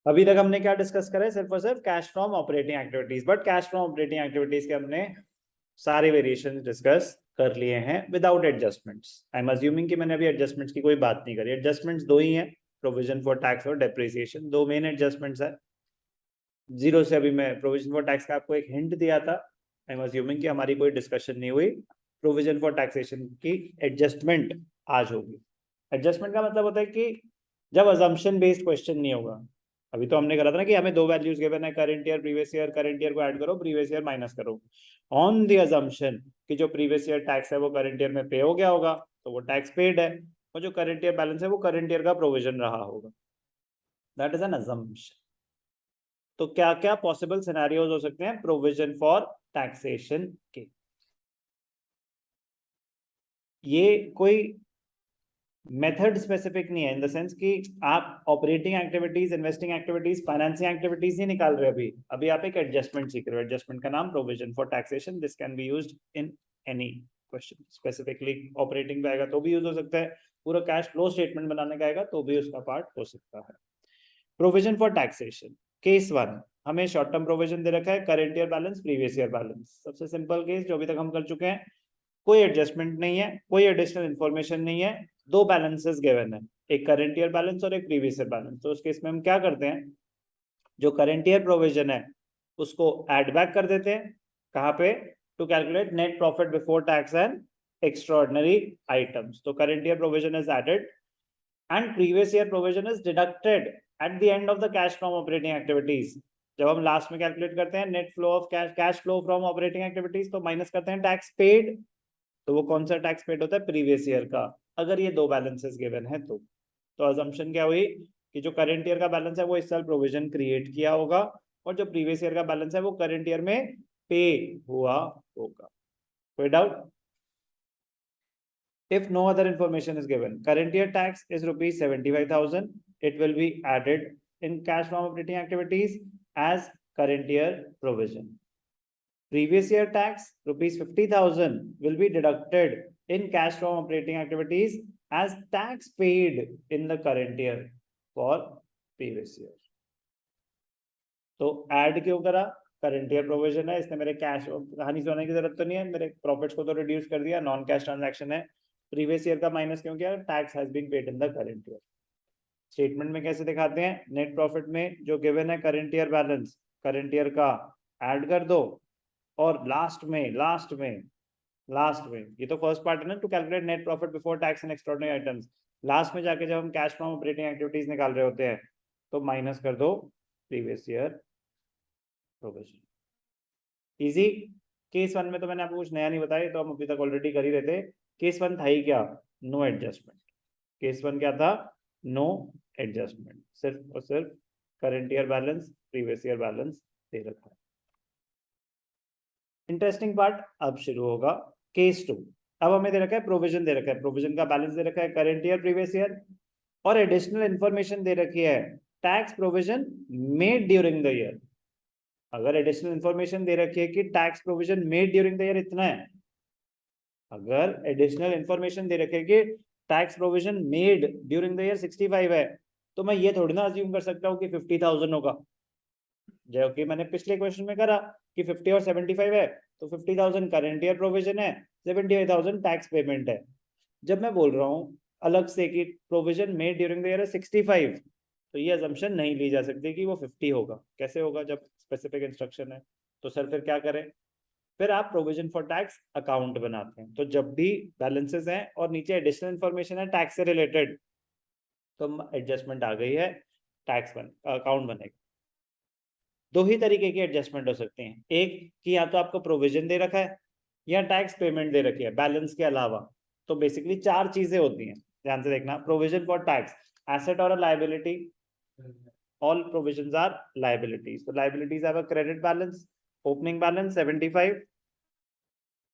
अभी तक हमने क्या डिस्कस करा है? सिर्फ और सिर्फ cash from operating activities, but cash from operating activities के हमने सारे वेरिएशन डिस्कस कर लिए हैं without adjustments. I am assuming कि मैंने अभी एडजस्टमेंट्स की कोई बात नहीं करी। एडजस्टमेंट्स दो ही हैं, प्रोविजन फॉर टैक्स और डेप्रिसिएशन, दो मेन एडजस्टमेंट्स है। जीरो से अभी मैं प्रोविजन फॉर टैक्स का आपको एक हिंट दिया था। आई एम अज्यूमिंग कि हमारी कोई डिस्कशन नहीं हुई। प्रोविजन फॉर टैक्सेशन की एडजस्टमेंट आज होगी। एडजस्टमेंट का मतलब होता है कि जब अजम्पशन बेस्ड क्वेश्चन नहीं होगा। अभी तो हमने करा था ना कि हमें दो वैल्यूज गिवन है, current year previous year, current year को ऐड करो, प्रीवियस ईयर माइनस करो, ऑन द अजम्पशन कि जो प्रीवियस ईयर टैक्स है वो करंट ईयर में पे हो गया होगा, तो वो टैक्स पेड है, और जो करंट ईयर बैलेंस है वो करंट ईयर का प्रोविजन रहा होगा। That is an assumption. तो क्या क्या पॉसिबल सिनेरियोज हो सकते हैं प्रोविजन फॉर टैक्सेशन के? ये कोई मेथड स्पेसिफिक नहीं है, इन द सेंस कि आप operating activities, investing activities, financing activities ही निकाल रहे हो। अभी आप एक एडजस्टमेंट सीख रहे हो। एडजस्टमेंट का नाम provision for taxation. This can be used in any question. Specifically operating पे आएगा तो भी यूज हो सकता है, पूरा कैश फ्लो स्टेटमेंट बनाने का आएगा तो भी उसका पार्ट हो सकता है। प्रोविजन फॉर टैक्सेशन केस 1, हमें शॉर्ट टर्म प्रोविजन दे रखा है, current year balance, previous year balance. सबसे सिंपल केस जो अभी तक हम कर चुके हैं, कोई एडजस्टमेंट नहीं है, कोई एडिशनल इंफॉर्मेशन नहीं है, दो बैलेंसेस गिवन है, एक करंट ईयर बैलेंस और एक प्रीवियस ईयर बैलेंस। तो उस केस में हम क्या करते हैं, जो करंट ईयर प्रोविजन है उसको ऐड बैक कर देते हैं। कहाँ पे? To calculate net profit before tax and extraordinary items. तो current year provision is added and previous year provision is deducted at the end of the cash from operating activities. जब हम last में calculate करते हैं net flow of cash flow from operating activities, तो minus करते हैं tax paid. तो वो कौन सा टैक्स पेड होता है? प्रीवियस ईयर का, अगर ये दो बैलेंसेस गिवन है तो। तो अजम्पशन क्या हुई कि जो करंट ईयर का बैलेंस है वो इस साल प्रोविजन क्रिएट किया होगा, और जो प्रीवियस ईयर का बैलेंस है वो करंट ईयर में पे हुआ होगा। कोई doubt? If no other information is given, current year tax is rupees 75,000. It will be added in cash from operating activities as current year provision. Previous year tax rupees 50,000 will be deducted in cash from operating activities as tax paid in the current year for previous year. तो add क्यों करा? Current year provision है, इसने मेरे cash कहानी सुनाने की जरूरत तो नहीं है, मेरे प्रॉफिट्स को तो रिड्यूस कर दिया, नॉन कैश ट्रांजैक्शन है। प्रीवियस ईयर का माइनस क्यों किया? Tax has been paid in the current year. Statement में कैसे दिखाते हैं? नेट प्रॉफिट में जो गिवन है current year balance, current year का ऐड कर दो, और लास्ट में ये तो फर्स्ट पार्ट है ना, to calculate net profit before tax and extraordinary items. Last में जाके जब हम कैश फ्रॉम ऑपरेटिंग एक्टिविटीज निकाल रहे होते हैं तो माइनस कर दो previous year provision. Easy. Case 1 में तो मैंने आपको कुछ नया नहीं बताया, तो हम अभी तक ऑलरेडी कर ही रहे थे। केस 1 था ही क्या? No adjustment. केस 1 क्या था? नो एडजस्टमेंट, सिर्फ और सिर्फ current year balance, previous year balance दे रखा है। इंटरेस्टिंग पार्ट अब शुरू होगा, केस 2। अब हमें दे रखा है प्रोविजन, दे रखा है प्रोविजन का बैलेंस दे रखा है करंट ईयर प्रीवियस ईयर, और एडिशनल इंफॉर्मेशन दे रखी है tax provision made during the year. अगर एडिशनल इंफॉर्मेशन दे रखी है कि tax provision made during the year इतना है, अगर एडिशनल इंफॉर्मेशन दे रखे कि tax provision made during the year 65 है, तो मैं ये थोड़ी ना अज्यूम कर सकता हूँ कि 50,000 होगा, जो कि मैंने पिछले क्वेश्चन में करा कि 50 और 75 है, तो 50,000 करंट ईयर प्रोविजन है, 75,000 टैक्स पेमेंट है। जब मैं बोल रहा हूँ अलग से कि provision made during the year 65, तो ये अजम्पशन नहीं ली जा सकती कि वो 50 होगा। कैसे होगा जब स्पेसिफिक इंस्ट्रक्शन है? तो सर फिर क्या करें? फिर आप प्रोविजन फॉर टैक्स अकाउंट बनाते हैं। तो जब भी बैलेंसेस हैं और नीचे एडिशनल इंफॉर्मेशन है टैक्स से रिलेटेड, तो एडजस्टमेंट आ गई है, टैक्स अकाउंट बनेगा। दो ही तरीके की एडजस्टमेंट हो सकती हैं, एक कि या तो आपको प्रोविजन दे रखा है या टैक्स पेमेंट दे रखी है बैलेंस के अलावा। तो बेसिकली चार चीजें होती हैं, ध्यान से देखना। प्रोविजन फॉर टैक्स, एसेट और liability, all provisions are liabilities. So liabilities have a credit balance, opening balance 75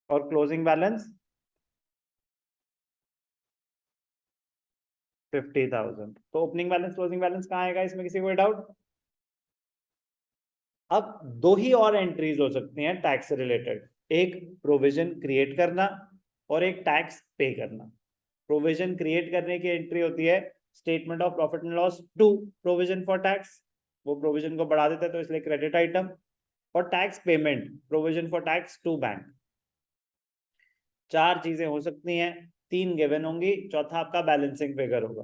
और closing balance 50,000। तो ओपनिंग बैलेंस क्लोजिंग बैलेंस कहाँ आएगा? इसमें किसी को डाउट? अब दो ही और एंट्रीज हो सकती हैं टैक्स से रिलेटेड, एक प्रोविजन क्रिएट करना और एक टैक्स पे करना। प्रोविजन क्रिएट करने की एंट्री होती है statement of profit and loss to provision for tax, वो प्रोविजन को बढ़ा देता है तो इसलिए क्रेडिट आइटम। और tax payment, provision for tax to bank. 4 चीजें हो सकती हैं, 3 गिवन होंगी, चौथा आपका बैलेंसिंग फिगर होगा।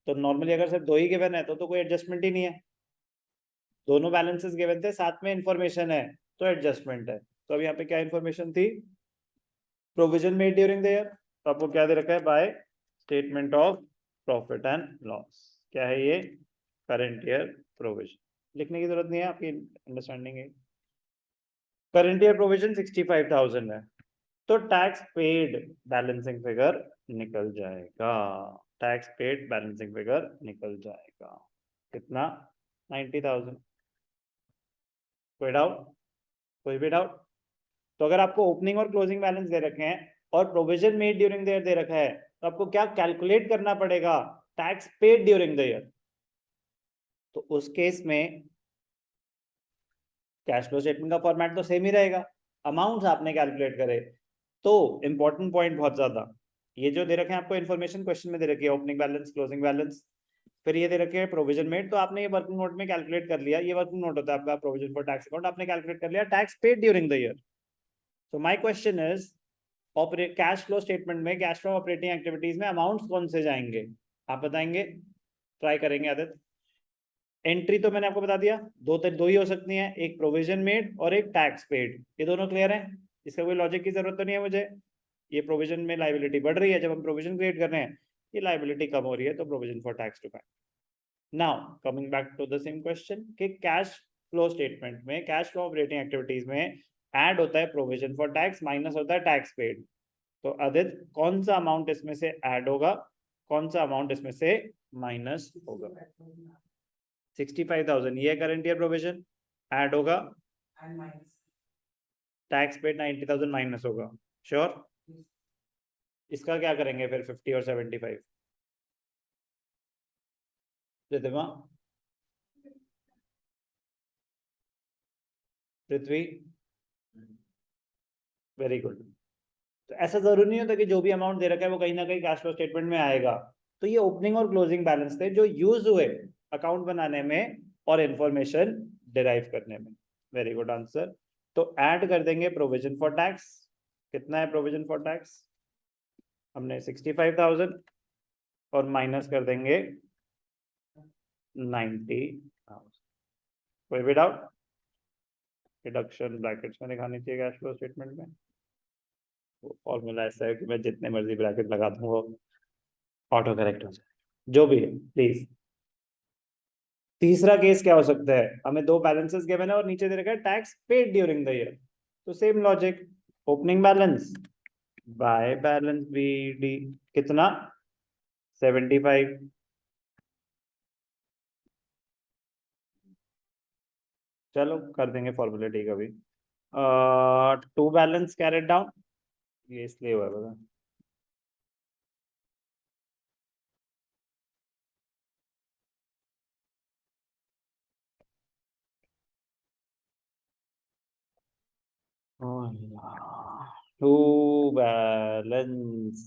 तो नॉर्मली अगर सिर्फ 2 ही गिवन है तो कोई एडजस्टमेंट ही नहीं है, दोनों बैलेंसेस गिवन थे, साथ में इंफॉर्मेशन है तो एडजस्टमेंट है। तो अब यहाँ पे क्या इंफॉर्मेशन थी, provision made during the year, तो आपको क्या दे रखा है, by statement of profit and loss. क्या है ये, करंट ईयर प्रोविजन। लिखने की जरूरत नहीं है, आपकी अंडरस्टैंडिंग है। करंट ईयर प्रोविजन 65,000 है, तो टैक्स पेड बैलेंसिंग फिगर निकल जाएगा। टैक्स पेड बैलेंसिंग फिगर निकल जाएगा कितना, 90,000। कोई डाउट, कोई भी डाउट? तो अगर आपको ओपनिंग और क्लोजिंग बैलेंस दे रखे हैं और provision made during the year दे रखा है, तो आपको क्या कैलकुलेट करना पड़ेगा, tax paid during the year. तो उस केस में कैश फ्लो स्टेटमेंट का फॉर्मेट तो सेम ही रहेगा, अमाउंट्स आपने कैलकुलेट करे। तो इंपॉर्टेंट पॉइंट बहुत ज्यादा, ये जो दे रखे हैं आपको इन्फॉर्मेशन क्वेश्चन में दे रखी है, ओपनिंग बैलेंस, क्लोजिंग बैलेंस, फिर ये दे रखे हैं प्रोविजन मेड, तो आपने ये वर्किंग नोट में कैलकुलेट कर लिया, ये वर्किंग नोट होता है आपका प्रोविजन फॉर टैक्स अकाउंट, आपने कैलकुलेट कर लिया tax paid during the year. So my question is, cash flow statement में, कैश फ्लो ऑपरेटिंग एक्टिविटीज में अमाउंट्स कौन से जाएंगे, आप बताएंगे, ट्राई करेंगे आदित्य। एंट्री तो मैंने आपको बता दिया, दो ही हो सकती हैं, एक प्रोविजन मेड और एक टैक्स पेड, ये दोनों क्लियर है, इसका कोई लॉजिक की जरूरत तो नहीं है मुझे। ये प्रोविजन में लाइबिलिटी बढ़ रही है, जब हम प्रोविजन क्रिएट कर रहे हैं, ये लाइबिलिटी कम हो रही है, तो provision for tax to bank. Now coming back to the same question कि कैश फ्लो स्टेटमेंट में, कैश फ्लो ऑपरेटिंग एक्टिविटीज में ऐड होता है प्रोविजन फॉर टैक्स, माइनस होता है टैक्स पेड। तो आदित्य कौन सा अमाउंट इसमें से ऐड होगा, कौन सा अमाउंट इसमें से माइनस होगा? 65,000 ये करंट ईयर प्रोविजन ऐड होगा, टैक्स पेड 90,000 माइनस होगा, श्योर? इसका क्या करेंगे फिर 50 और 75? रिद्धिमा, पृथ्वी, वेरी गुड। तो ऐसा जरूरी नहीं होता कि जो भी अमाउंट दे रखा है वो कहीं ना कहीं कैश फ्लो स्टेटमेंट में आएगा। तो ये ओपनिंग और क्लोजिंग बैलेंस थे जो यूज हुए अकाउंट बनाने में और इंफॉर्मेशन डिराइव करने में। Very good answer. तो ऐड कर देंगे प्रोविजन फॉर टैक्स, कितना है प्रोविजन फॉर टैक्स, हमने 65,000, और माइनस कर देंगे 90,000। कोई भी डाउट? रिडक्शन ब्रैकेट्स में दिखानी चाहिए कैश फ्लो स्टेटमेंट में, वो फॉर्मूला ऐसा है कि मैं जितने मर्जी ब्रैकेट लगा दूं वो ऑटो करेक्ट हो जाए, जो भी है प्लीज। तीसरा केस क्या हो सकता है, हमें 2 बैलेंसेस गिवन है और नीचे दे रखा है tax paid during the year. तो same logic, opening balance by balance BD, कितना, 75। चलो कर देंगे फॉर्मूलेटी का भी। टू बैलेंस कैरेट डाउन, ये इसलिए हुआ है बता। टू बैलेंस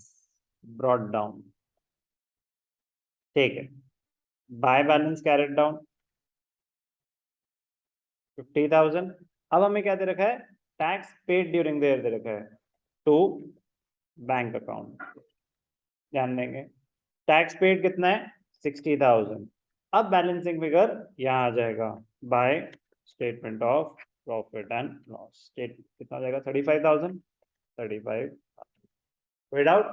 ब्रॉट डाउन, ठीक है। By balance carried down 50,000। अब हमें क्या दे रखा है, tax paid during the year दे रखा है टू बैंक अकाउंट, ध्यान देंगे। टैक्स पेड कितना है, 60,000। अब बैलेंसिंग फिगर यहाँ आ जाएगा, by statement of profit and loss, state कितना हो जाएगा, 35,000, 35। कोई डाउट?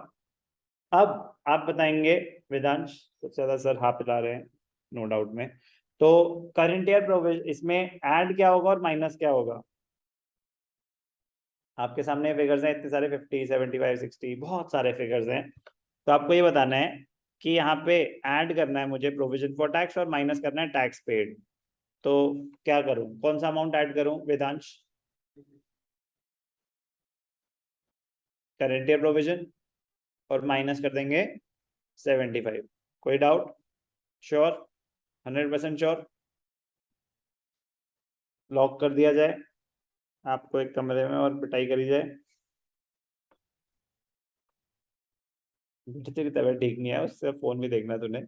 अब आप बताएंगे वेदांश, सबसे ज्यादा सर हाँ पिला रहे हैं नो डाउट में। तो करंट ईयर प्रोविजन, इसमें ऐड क्या होगा और माइनस क्या होगा? आपके सामने फिगर्स हैं इतने सारे, 50, 75, 60, बहुत सारे फिगर्स हैं। तो आपको ये बताना है कि यहाँ पे ऐड करना है मुझे प्रोविजन फॉर टैक्स और माइनस करना है टैक्स पेड। तो क्या करूं, कौन सा अमाउंट ऐड करूं वेदांश? करंट ईयर प्रोविजन और माइनस कर देंगे 75। कोई डाउट? Sure, 100% sure? लॉक कर दिया जाए, आपको एक कमरे में और पिटाई करी जाए। तेरी तबीयत ठीक नहीं है, उससे फोन भी देखना तूने।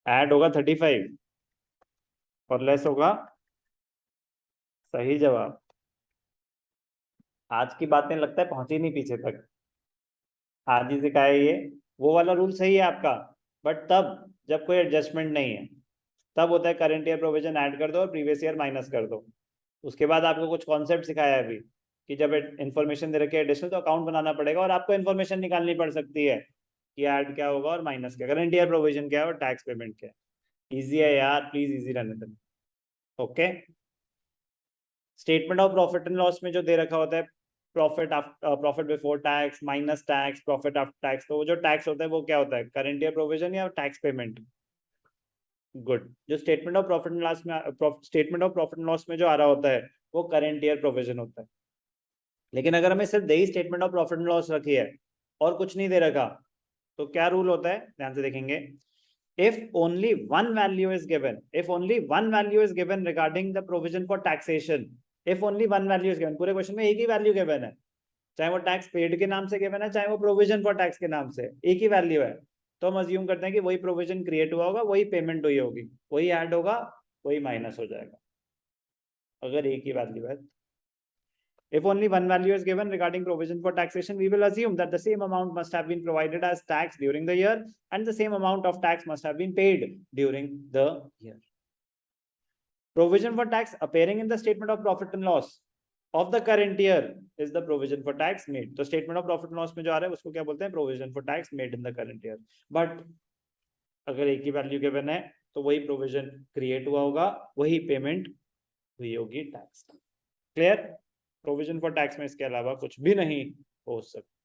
ऐड होगा 35 और लेस होगा, सही जवाब। आज की बातें लगता है पहुंची नहीं पीछे तक, आज ही सिखाया ये। वो वाला रूल सही है आपका, बट तब जब कोई एडजस्टमेंट नहीं है, तब होता है करंट ईयर प्रोविजन ऐड कर दो और प्रीवियस ईयर माइनस कर दो। उसके बाद आपको कुछ कॉन्सेप्ट सिखाया है अभी कि जब इन्फॉर्मेशन दे रखी है एडिशनल, तो अकाउंट बनाना पड़ेगा और आपको इन्फॉर्मेशन निकालनी पड़ सकती है कि ऐड क्या होगा और माइनस क्या, करंट ईयर प्रोविजन क्या है और टैक्स पेमेंट क्या है। इजी है यार, प्लीज इजी रहने देना। Okay, statement of profit and loss में जो दे रखा होता है profit before tax minus tax profit after tax, तो वो जो टैक्स होता है वो क्या होता है, करंट ईयर प्रोविजन या टैक्स पेमेंट? गुड। जो statement of profit and loss में statement of profit and loss में जो आ रहा होता है वो करंट ईयर प्रोविजन होता है। लेकिन अगर हमें सिर्फ दही statement of profit and loss रखी है और कुछ नहीं दे रखा, तो क्या रूल होता है, ध्यान से देखेंगे। If only one value is given, if only one value is given regarding the provision for taxation, if only one value is given, पूरे क्वेश्चन में एक ही वैल्यू गिवन है, चाहे वो टैक्स पेड के नाम से गिवन है, चाहे वो प्रोविजन फॉर टैक्स के नाम से, एक ही वैल्यू है, तो हम अज्यूम करते हैं कि वही प्रोविजन क्रिएट हुआ होगा, वही पेमेंट हुई होगी, वही ऐड होगा, वही माइनस हो जाएगा, अगर एक ही वैल्यू है। If only one value is given regarding provision for taxation, we will assume that the same amount must have been provided as tax during the year and the same amount of tax must have been paid during the year. Provision for tax appearing in the statement of profit and loss of the current year is the provision for tax made. तो statement of profit and loss में जो आ रहा है उसको क्या बोलते हैं, provision for tax made in the current year. But अगर एक ही वैल्यू गिवन है तो वही प्रोविजन क्रिएट हुआ होगा, वही पेमेंट हुई होगी tax. Clear? Provision for tax में इसके अलावा कुछ भी नहीं हो सकता।